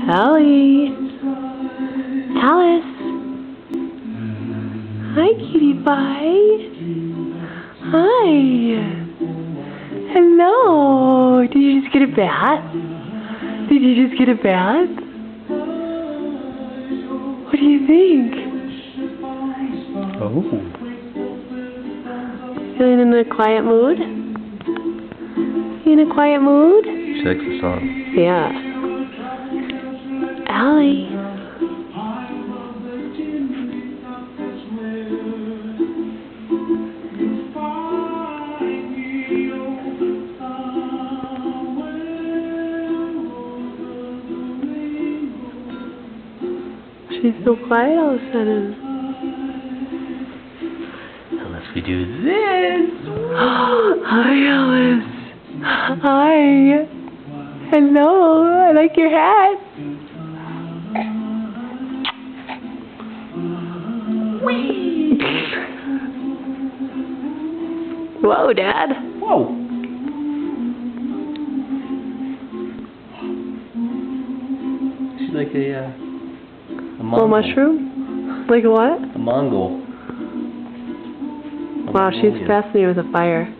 Allie. Alice. Hi, cutie pie. Hi. Hello. Did you just get a bath? Did you just get a bath? What do you think? Oh. Feeling in a quiet mood? You in a quiet mood? She likes the song. Yeah. Allie. She's so quiet all of a sudden. Unless we do this. Hi, Alice. Hi. Hello. I like your hat. Whee! Whoa, Dad. Whoa. She's like a Little Mongol. mushroom? Like a what? A Mongol. Wow, she's fascinated with a fire.